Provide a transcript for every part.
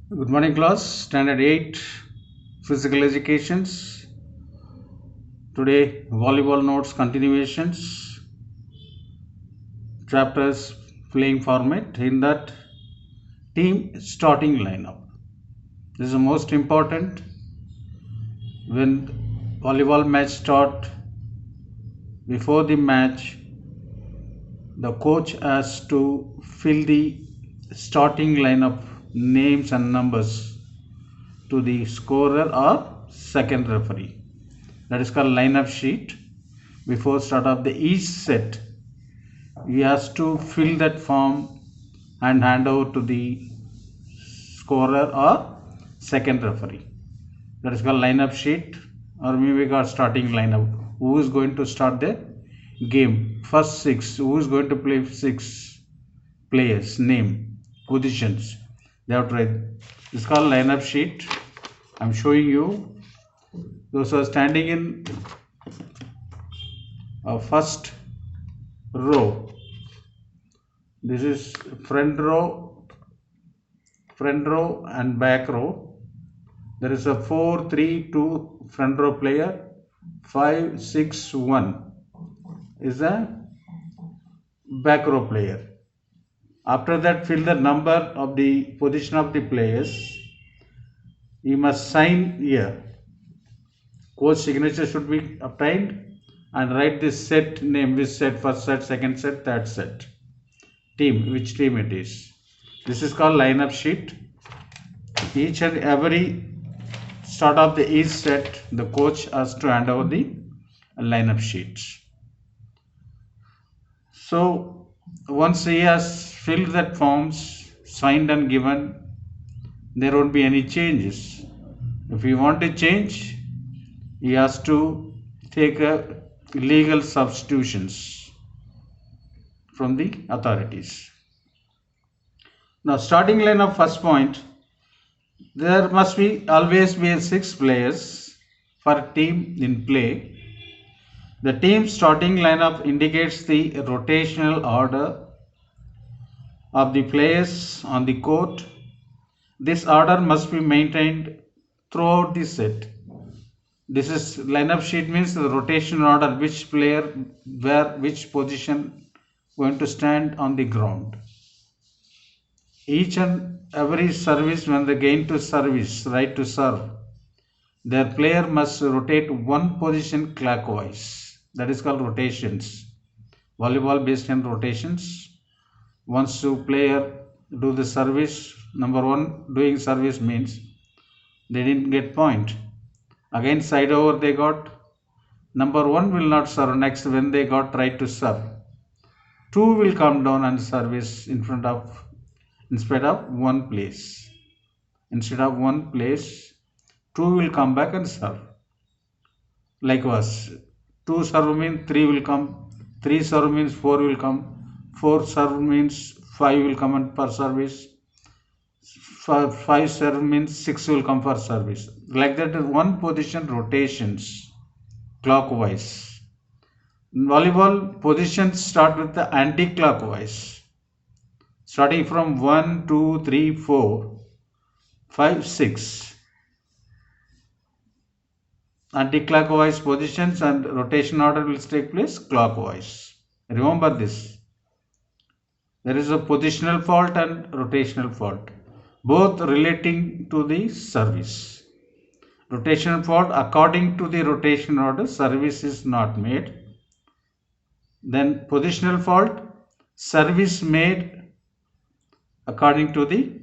Good morning, class. Standard 8 Physical Educations. Today, volleyball notes continuations, chapters playing format. In that, team starting lineup. This is the most important. When volleyball match start, before the match, the coach has to fill the starting lineup names and numbers to the scorer or second referee. That is called lineup sheet. Before start of the each set, he has to fill that form and hand over to the scorer or second referee. That is called lineup sheet, or maybe called starting lineup. Who is going to start the game? First six. Who is going to play six players? Name, positions. They have to write. This is called lineup sheet. I'm showing you. Those who are standing in first row. This is front row and back row. There is a 4-3-2 front row player. 5-6-1 is a back row player. After that, fill the number of the position of the players. You must sign here. Coach signature should be obtained and write this set name, which set, first set, second set, third set. Team, which team it is. This is called lineup sheet. Each and every start of the each set, the coach has to hand over the lineup sheets. So once he has filled that forms, signed and given, there won't be any changes. If you want to change, he has to take a legal substitutions from the authorities. Now, starting lineup first point, there must be always be 6 players for team in play. The team starting lineup indicates the rotational order of the players on the court. This order must be maintained throughout the set. This is lineup sheet, means the rotation order, which player where which position going to stand on the ground. Each and every service, when they gain to service, right to serve, their player must rotate one position clockwise. That is called rotations. Volleyball based on rotations. Once the player do the service, number one doing service means they didn't get point. Again side over they got, number one will not serve next when they got right to serve. Two will come down and service instead of one place. Instead of one place, two will come back and serve. Likewise, two serve means three will come, three serve means four will come, four serve means five will come and per service, five serve means six will come for service. Like that, one position rotations clockwise. In volleyball, positions start with the anti-clockwise. Starting from 1, 2, 3, 4, 5, 6. Anti-clockwise positions and rotation order will take place clockwise. Remember this. There is a positional fault and rotational fault, both relating to the service. Rotational fault, according to the rotation order, service is not made. Then positional fault, service made according to the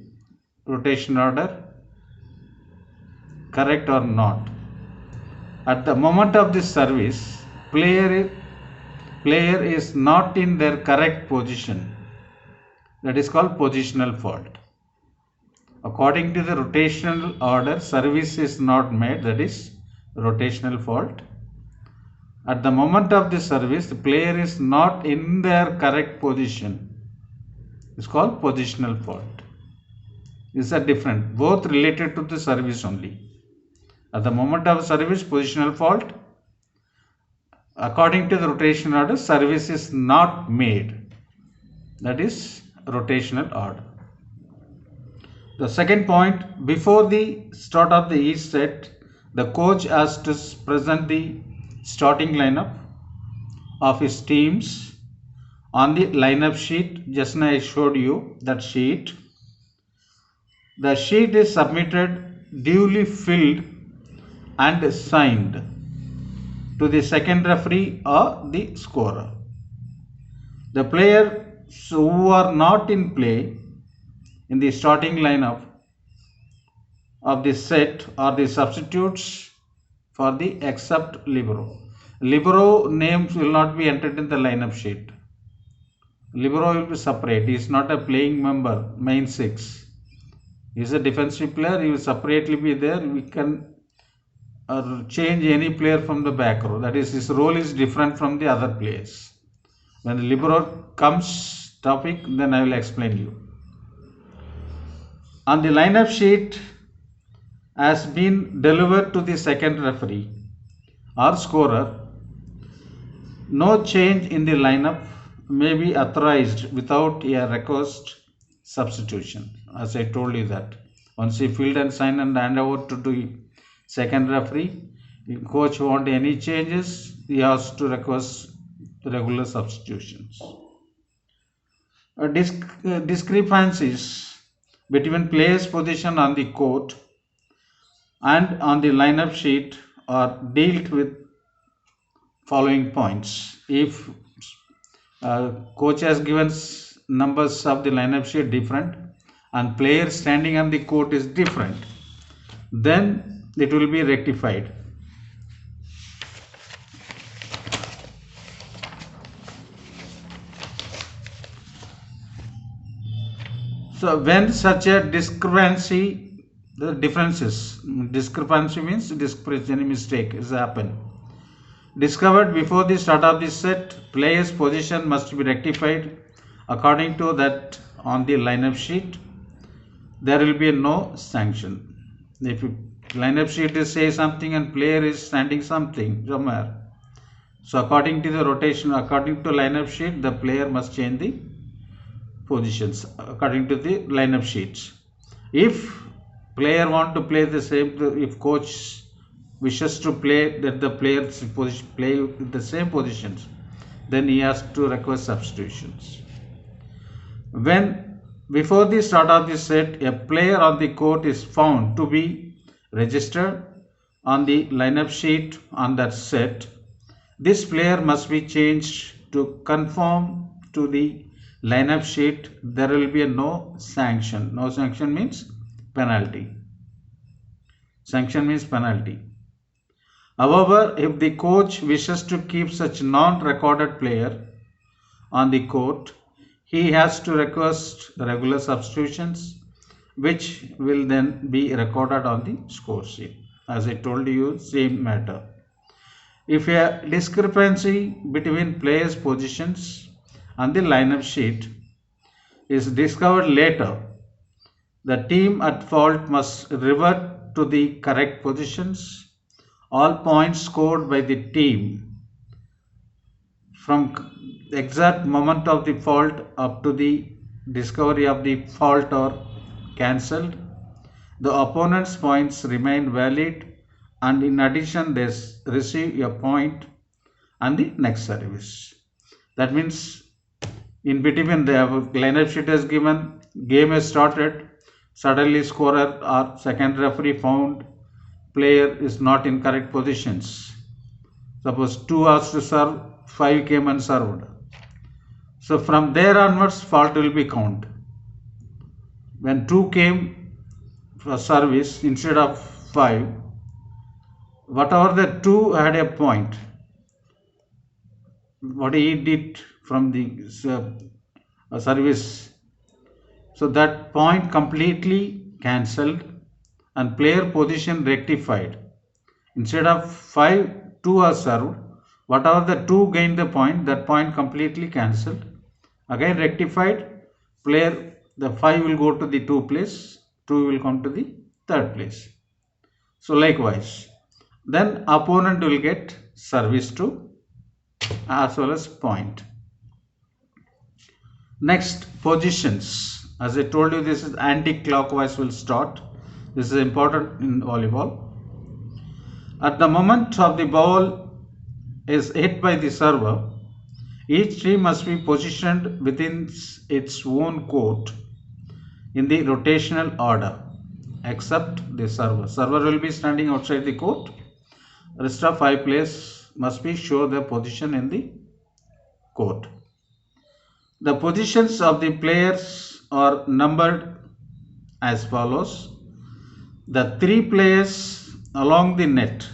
rotation order, correct or not. At the moment of this service, player is not in their correct position. That is called positional fault. According to the rotational order, service is not made. That is rotational fault. At the moment of the service, the player is not in their correct position. It's called positional fault. These are different, both related to the service only. At the moment of service, positional fault. According to the rotation order, service is not made. That is rotational order. The second point, before the start of the each set, the coach has to present the starting lineup of his teams on the lineup sheet. Just now I showed you that sheet. The sheet is submitted, duly filled and signed to the second referee or the scorer. The players who are not in play in the starting lineup of the set are the substitutes for the except libero. Libero names will not be entered in the lineup sheet. Libero will be separate. He is not a playing member, main six. He is a defensive player. He will separately be there. We can change any player from the back row. That is, his role is different from the other players. When the libero comes topic, then I will explain you. On the lineup sheet has been delivered to the second referee or scorer. No change in the lineup may be authorized without a request substitution. As I told you that once he filled and signed and hand over to the second referee, if coach want any changes, he has to request regular substitutions. Discrepancies between players' position on the court and on the lineup sheet are dealt with following points. If coach has given numbers of the lineup sheet different and player standing on the court is different, then it will be rectified. So when such a discrepancy, the differences, discrepancy means any mistake is happened, discovered before the start of the set, player's position must be rectified according to that on the lineup sheet. There will be no sanction. If lineup sheet is say something and player is standing something somewhere, so according to the rotation, according to lineup sheet, the player must change the positions according to the lineup sheets. If player want to play the same, if coach wishes to play that the players play the same positions, then he has to request substitutions. When before the start of the set, a player on the court is found to be registered on the lineup sheet on that set, this player must be changed to conform to the lineup sheet. There will be no sanction. No sanction means penalty. Sanction means penalty. However, if the coach wishes to keep such non-recorded player on the court, he has to request regular substitutions, which will then be recorded on the score sheet. As I told you, same matter. If a discrepancy between players' positions on the lineup sheet is discovered later, the team at fault must revert to the correct positions. All points scored by the team from the exact moment of the fault up to the discovery of the fault are cancelled. The opponent's points remain valid, and in addition they receive a point on the next service. That means in between the lineup sheet is given, game has started, suddenly scorer or second referee found player is not in correct positions. Suppose 2 hours to serve, 5 came and served. So from there onwards fault will be count. When 2 came for service instead of 5, whatever the 2 had a point, what he did from the service, so that point completely cancelled and player position rectified. Instead of 5, 2 are served. Whatever the 2 gained the point, that point completely cancelled. Again rectified, player, the 5 will go to the 2 place, 2 will come to the 3rd place. So likewise, then opponent will get service 2 as well as point. Next, positions. As I told you, this is anti-clockwise will start. This is important in volleyball. At the moment of the ball is hit by the server, each team must be positioned within its own court in the rotational order, except the server. Server will be standing outside the court. Rest of 5 players must be show their position in the court. The positions of the players are numbered as follows. The 3 players along the net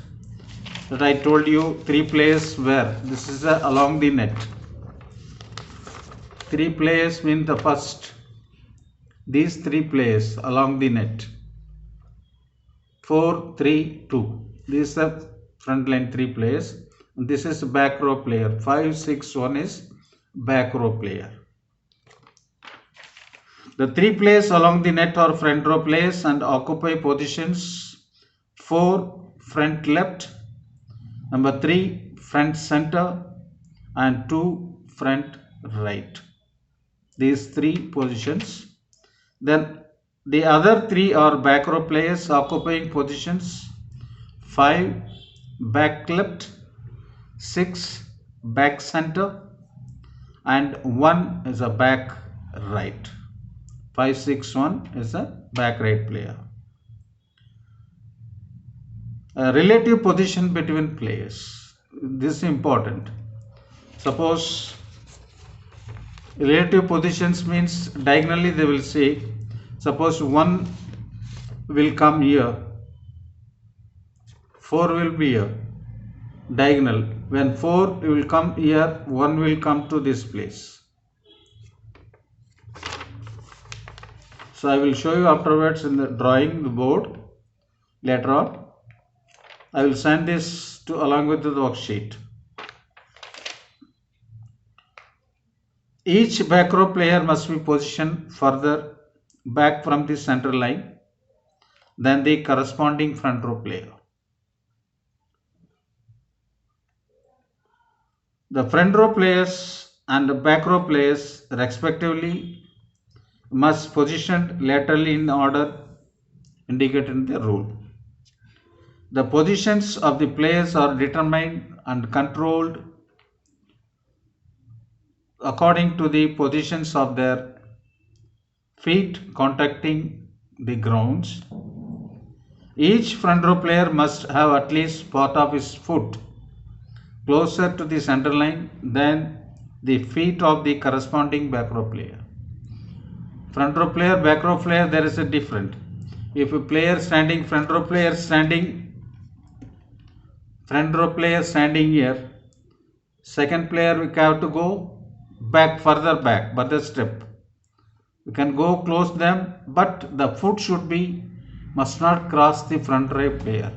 that I told you, 3 players where this is along the net. 3 players mean the first, these 3 players along the net. 4, 3, 2. These are front line 3 players. This is back row player. 5, 6, 1 is back row player. The 3 players along the net are front row players and occupy positions 4 front left, number 3 front center, and 2 front right. These 3 positions. Then the other 3 are back row players occupying positions 5 back left, 6 back center, and 1 is a back right. 5, 6, 1 is a back right player. Relative position between players. This is important. Suppose relative positions means diagonally they will say, suppose 1 will come here, 4 will be here, diagonal. When 4 will come here, 1 will come to this place. So I will show you afterwards in the drawing the board later on. I will send this to along with the worksheet. Each back row player must be positioned further back from the center line than the corresponding front row player. The front row players and the back row players respectively must position laterally in order indicated in the rule. The positions of the players are determined and controlled according to the positions of their feet contacting the grounds. Each front row player must have at least part of his foot closer to the center line than the feet of the corresponding back row player. Front row player, back row player, there is a different. If a player standing, front row player standing here, second player we have to go back, further the step. We can go close them, but the foot must not cross the front row player.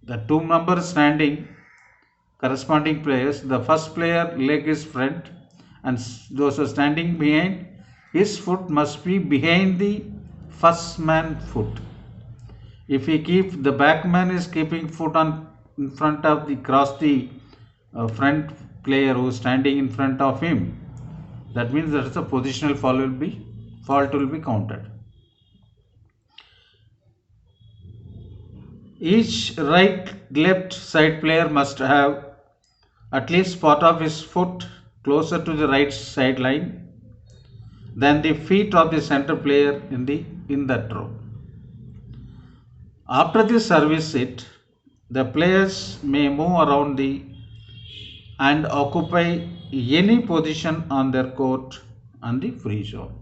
The 2 members standing, corresponding players, the first player leg is front and those who are standing behind, his foot must be behind the first man foot. If the back man is keeping foot in front of the front player who is standing in front of him, that means that is a positional fault will be counted. Each left side player must have at least part of his foot closer to the right side line than the feet of the center player in that row. After the service hit, the players may move around and occupy any position on their court and the free zone.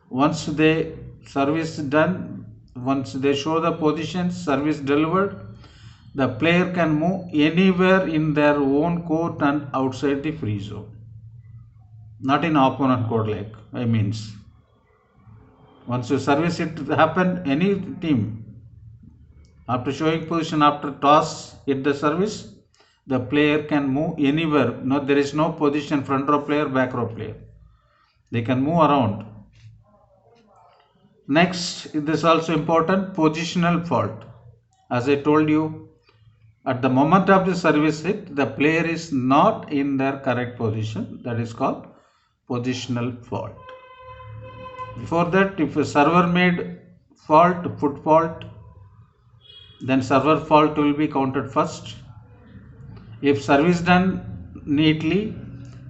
Once the service done, once they show the position, service delivered, the player can move anywhere in their own court and outside the free zone. Not in opponent court means. Once you service it happen, any team, after showing position, after toss, hit the service, the player can move anywhere. No, there is no position, front row player, back row player. They can move around. Next, this is also important, positional fault. As I told you, at the moment of the service hit, the player is not in their correct position. That is called positional fault. Before that, if a server made fault, put fault, then server fault will be counted first. If service done neatly,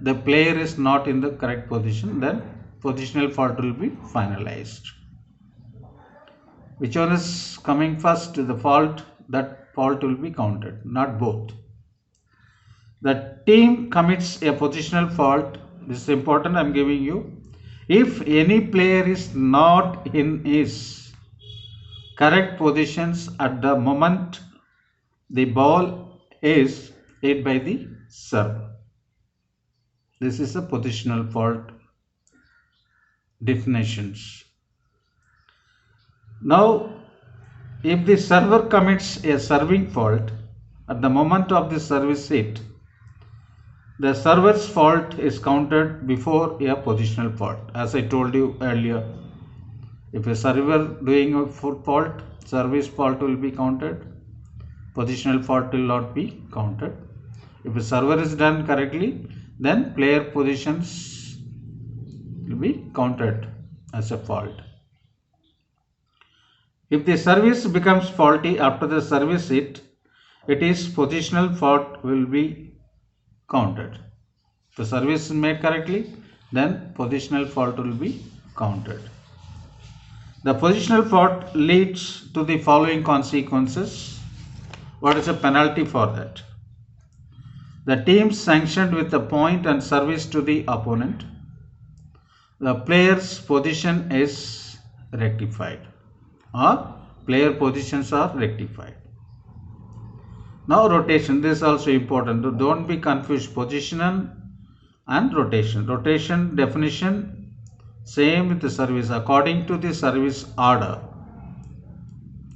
the player is not in the correct position, then positional fault will be finalized. Which one is coming first, the fault, that fault will be counted, not both. The team commits a positional fault. This is important, I am giving you. If any player is not in his correct positions at the moment the ball is hit by the server. This is a positional fault definitions. Now, if the server commits a serving fault at the moment of the service hit, the server's fault is counted before a positional fault. As I told you earlier, if a server doing a fault, service fault will be counted, positional fault will not be counted. If a server is done correctly, then player positions will be counted as a fault. If the service becomes faulty after the service hit, it is positional fault will be counted. If the service is made correctly, then positional fault will be counted. The positional fault leads to the following consequences. What is a penalty for that? The team sanctioned with a point and service to the opponent. The player's position is rectified, or player positions are rectified. Now rotation, this is also important. Don't be confused, positional and rotation. Rotation definition same with the service. According to the service order,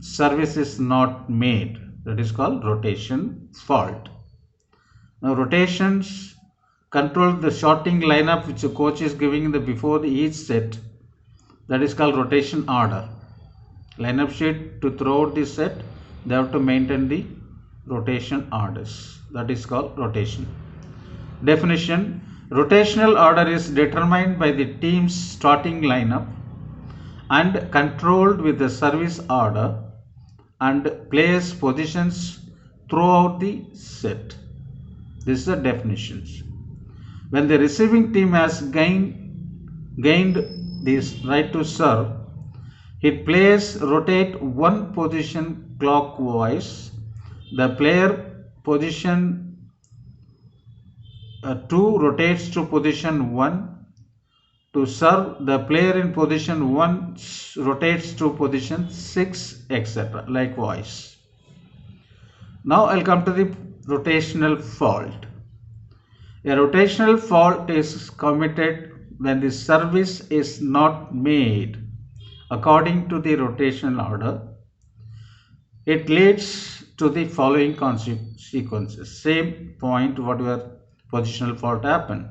service is not made. That is called rotation fault. Now rotations control the shorting lineup which the coach is giving before each set. That is called rotation order. Lineup sheet to throughout the set, they have to maintain the rotation orders. That is called rotation. Definition: rotational order is determined by the team's starting lineup and controlled with the service order and players' positions throughout the set. This is the definitions. When the receiving team has gained this right to serve, its players rotate one position clockwise. The player position 2 rotates to position 1. To serve, the player in position 1 rotates to position 6, etc. Likewise. Now I'll come to the rotational fault. A rotational fault is committed when the service is not made according to the rotational order. It leads to the following consequences. Same point whatever positional fault happened.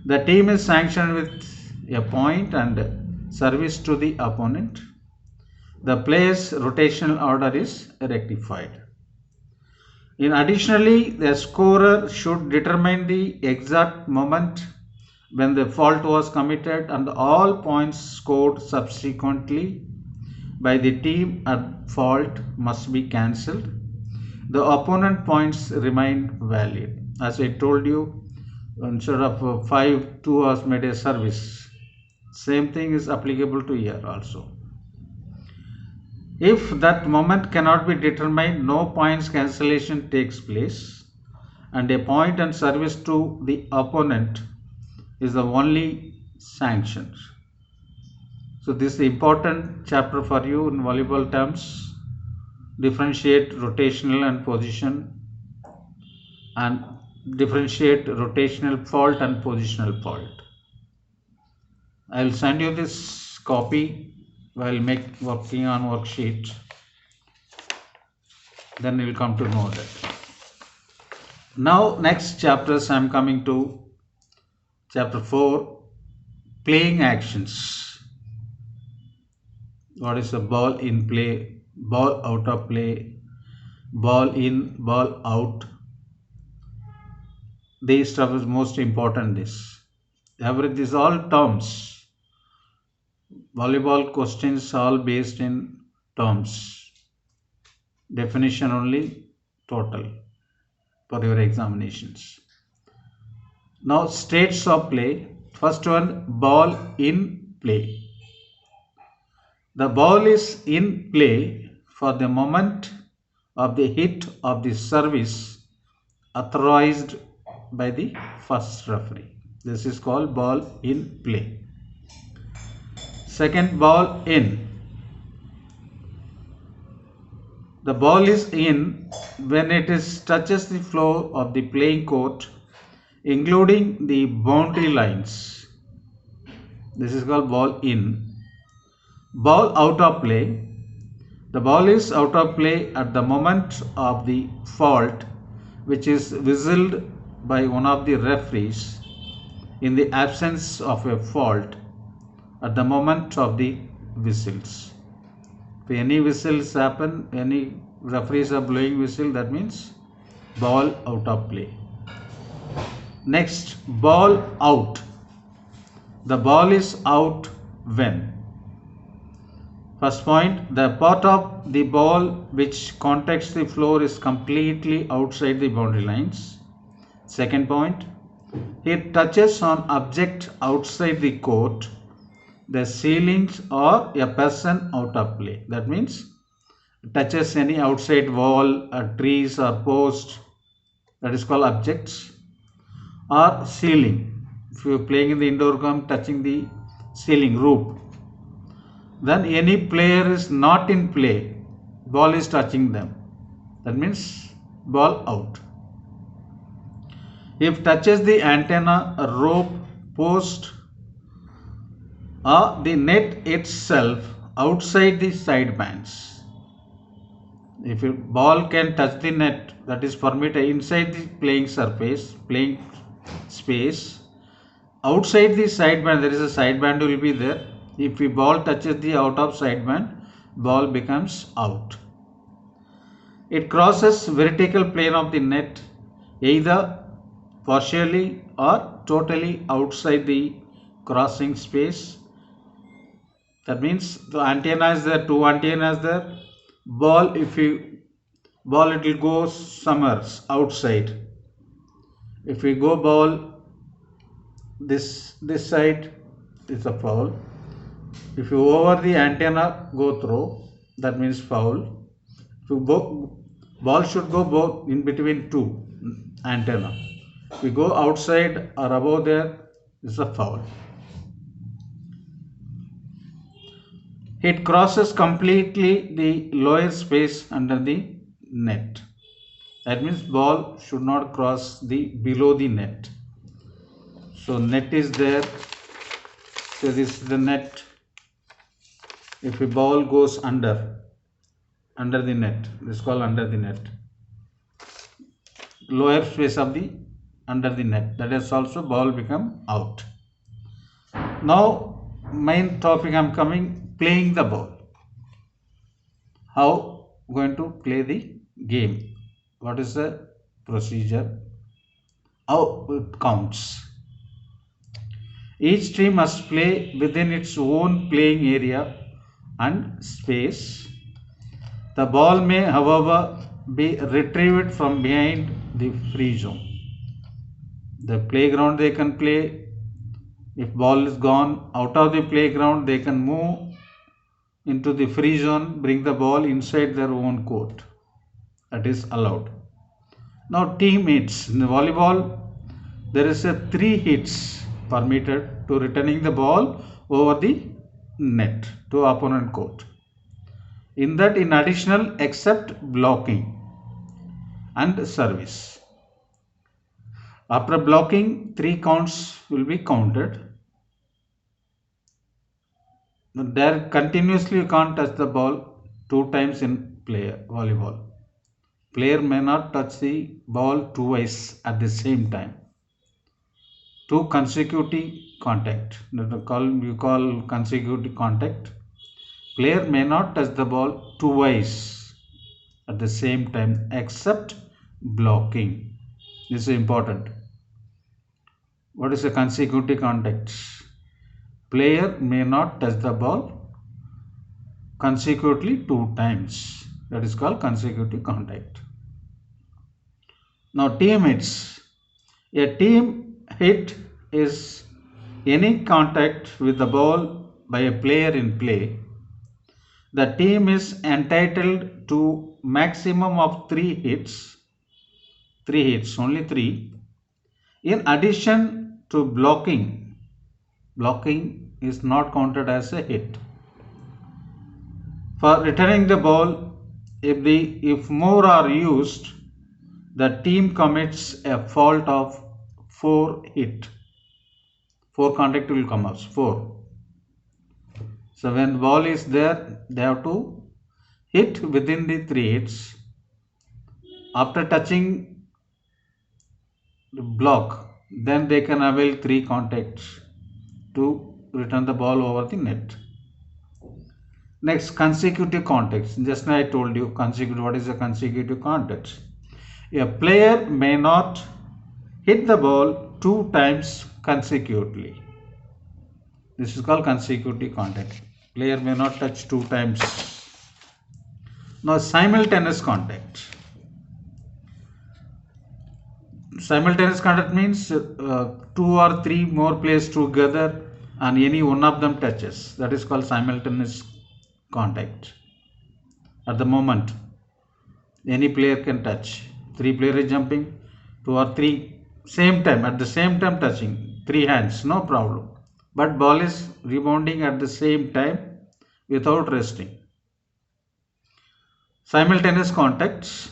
The team is sanctioned with a point and service to the opponent. The player's rotational order is rectified. Additionally, the scorer should determine the exact moment when the fault was committed and all points scored subsequently by the team at fault must be cancelled. The opponent points remain valid. As I told you, instead of 5, 2 hours made a service. Same thing is applicable to here also. If that moment cannot be determined, no points cancellation takes place and a point and service to the opponent is the only sanction. So this is the important chapter for you in volleyball terms. Differentiate rotational and position, and differentiate rotational fault and positional fault. I will send you this copy while working on worksheet. Then you will come to know that. Now next chapters I am coming to chapter 4, playing actions. What is the ball in play, ball out of play, ball in, ball out. This stuff is most important. These all terms Volleyball questions all based in terms. Definition only total for your examinations. Now states of play. First one, ball in play. The ball is in play for the moment of the hit of the service authorized by the first referee. This is called ball in play. Second, ball in. The ball is in when it touches the floor of the playing court, including the boundary lines. This is called ball in. Ball out of play. The ball is out of play at the moment of the fault, which is whistled by one of the referees in the absence of a fault at the moment of the whistles. If any whistles happen, any referees are blowing whistle, that means ball out of play. Next, ball out. The ball is out when? First point, the part of the ball which contacts the floor is completely outside the boundary lines. Second point, it touches on object outside the court, the ceilings or a person out of play. That means it touches any outside wall, trees or post, that is called objects, or ceiling. If you are playing in the indoor game, touching the ceiling roof, then any player is not in play, ball is touching them, that means ball out. If touches the antenna, a rope, post or the net itself outside the side bands. If a ball can touch the net, that is permitted inside the playing surface, playing space, outside the side band, there is a side band will be there. If the ball touches the out of side band, ball becomes out. It crosses vertical plane of the net, either partially or totally outside the crossing space. That means the antenna is there, two antennas there. Ball, if you ball, it will go somewhere outside. If we go ball this side, is a foul. If you over the antenna go through, that means foul. If you ball should go both in between two antenna. If you go outside or above there, is a foul. It crosses completely the lower space under the net. That means ball should not cross the below the net. So net is there. So this is the net. If a ball goes under the net, this is called under the net. Lower space of the under the net, that is also ball become out. Now main topic I am coming, playing the ball. How going to play the game? What is the procedure? How it counts? Each team must play within its own playing area and space. The ball may, however, be retrieved from behind the free zone. The playground they can play. If ball is gone out of the playground, they can move into the free zone, bring the ball inside their own court. That is allowed. Now team hits. In the volleyball, there is a 3 hits permitted to returning the ball over the net to opponent court. In that, in additional, except blocking and service. After blocking, 3 counts will be counted. There continuously you can't touch the ball 2 times in volleyball. Player may not touch the ball twice at the same time. 2 consecutive contact, you call consecutive contact. Player may not touch the ball twice at the same time except blocking. This is important. What is a consecutive contact? player may not touch the ball consecutively 2 times. That is called consecutive contact. Now team hits. A team hit is any contact with the ball by a player in play. The team is entitled to maximum of 3 hits. 3 hits, only 3. In addition to blocking. Blocking is not counted as a hit. For returning the ball, if more are used, the team commits a fault of 4 hit. 4 contact will come out, 4. So when the ball is there, they have to hit within the 3 hits. After touching the block, then they can avail 3 contacts to return the ball over the net. Next, consecutive contacts. Just now I told you consecutive. What is a consecutive contact? A player may not hit the ball 2 times consecutively. This is called consecutive contact. Player may not touch 2 times. Now, simultaneous contact. Simultaneous contact means 2 or 3 more players together and any one of them touches. That is called simultaneous contact. At the moment, any player can touch. 3 players jumping, 2 or 3 same time, at the same time touching. 3 hands, no problem. But ball is rebounding at the same time without resting. Simultaneous contacts.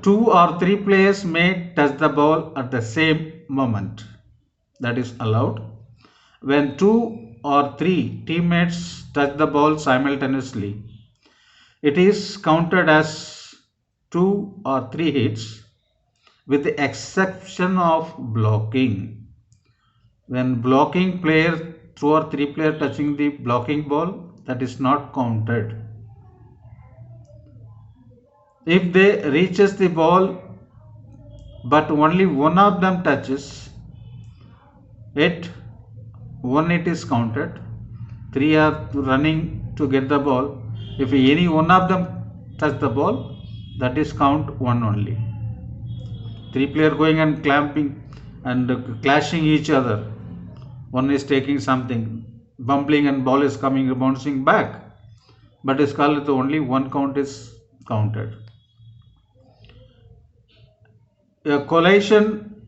2 or 3 players may touch the ball at the same moment. That is allowed. When 2 or 3 teammates touch the ball simultaneously, it is counted as 2 or 3 hits with the exception of blocking. When blocking player, 2 or 3 players touching the blocking ball, that is not counted. If they reaches the ball but only one of them touches it, one hit is counted. 3 are running to get the ball. If any one of them touch the ball, that is count 1 only. 3 players going and clamping and clashing each other. One is taking something, bumping, and ball is coming bouncing back. But it's called only 1 count is counted. A collision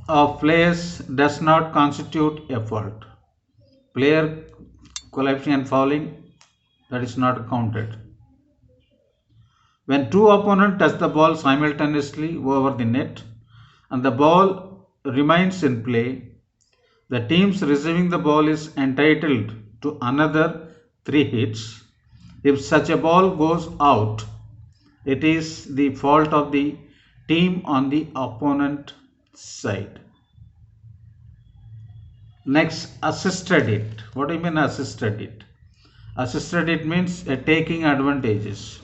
of players does not constitute a fault. Player collapsing and falling, that is not counted. When 2 opponents touch the ball simultaneously over the net and the ball remains in play, the teams receiving the ball is entitled to another 3 hits. If such a ball goes out, it is the fault of the team on the opponent side. Next, assisted hit. What do you mean assisted hit? Assisted hit means taking advantages.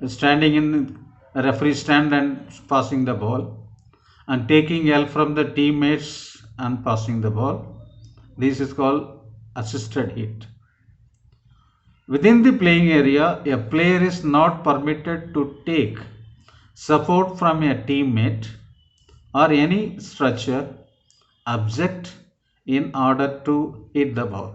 Standing in a referee stand and passing the ball, and taking help from the teammates and passing the ball. This is called assisted hit. Within the playing area, a player is not permitted to take support from a teammate or any structure, object in order to hit the ball.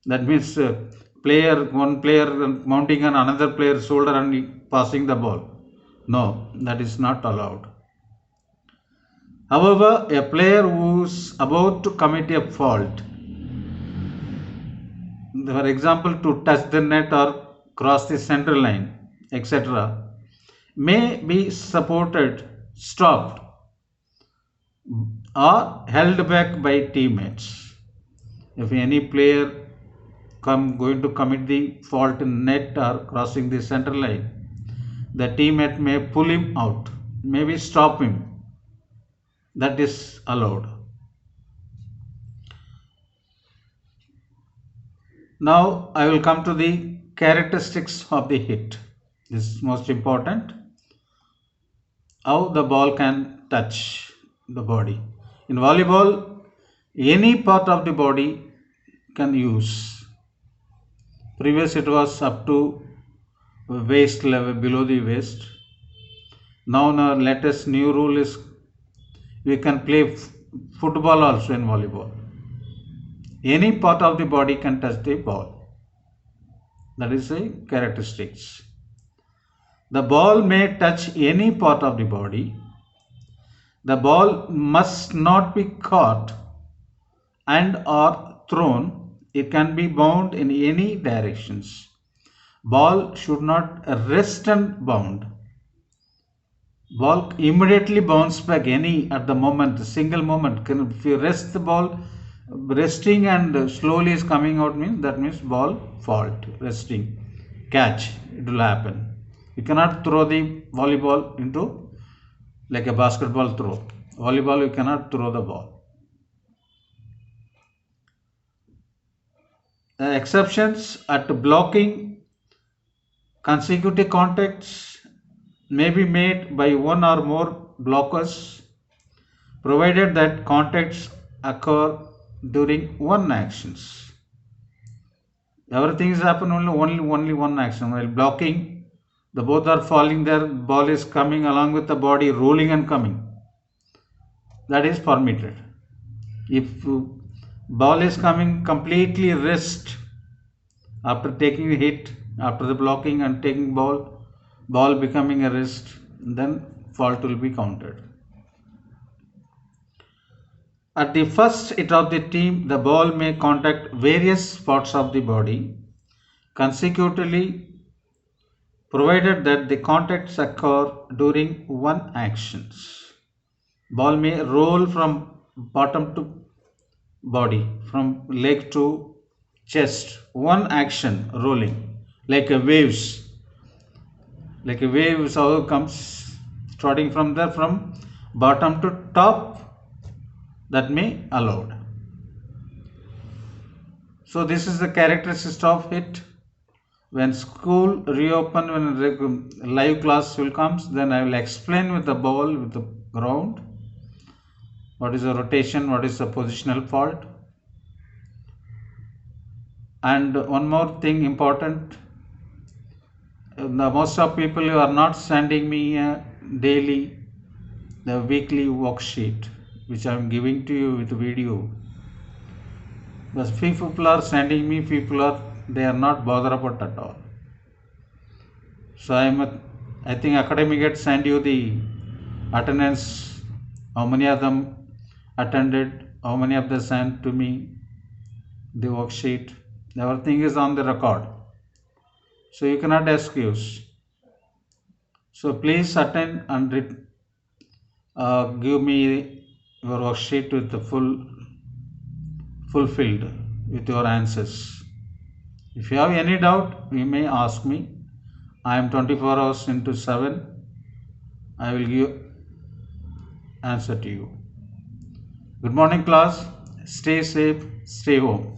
That means one player mounting on another player's shoulder and passing the ball. No, that is not allowed. However, a player who is about to commit a fault, for example, to touch the net or cross the center line, etc., may be supported, stopped, or held back by teammates. If any player going to commit the fault in net or crossing the center line, the teammate may pull him out, maybe stop him. That is allowed. Now I will come to the characteristics of the hit. This is most important. How the ball can touch the body. In volleyball, any part of the body can use. Previous it was up to waist level, below the waist. Now the latest new rule is we can play football also in volleyball. Any part of the body can touch the ball. That is a characteristics. The ball may touch any part of the body. The ball must not be caught and or thrown. It can be bound in any directions. Ball should not rest and bound. Ball immediately bounce back any at the moment, single moment. If you rest the ball, resting and slowly is coming out means that means ball fault, resting, catch, it will happen. You cannot throw the volleyball into like a basketball throw. Volleyball you cannot throw the ball. Exceptions at blocking, consecutive contacts may be made by one or more blockers provided that contacts occur during one actions. Everything is happen only one action. While blocking, the both are falling there, ball is coming along with the body rolling and coming. That is permitted. If ball is coming completely rest after taking a hit, after the blocking and taking ball becoming a rest, then fault will be counted. At the first hit of the team, the ball may contact various parts of the body consecutively provided that the contacts occur during one actions. Ball may roll from bottom to body, from leg to chest, one action rolling like a waves. Like a wave how comes starting from there from bottom to top, that may allowed. So this is the characteristics of it. When school reopen, when live class will comes, then I will explain with the ball, with the ground, what is the rotation, what is the positional fault. And one more thing important, most of people who are not sending me daily the weekly worksheet which I am giving to you with video. But few people are sending me, they are not bothered about at all. So I think academic gets send you the attendance, how many of them attended, how many of them sent to me the worksheet. Everything is on the record. So you cannot excuse. So please attend and give me your worksheet with the fulfilled with your answers. If you have any doubt, you may ask me. I am 24 hours into 7. I will give answer to you. Good morning class. Stay safe. Stay home.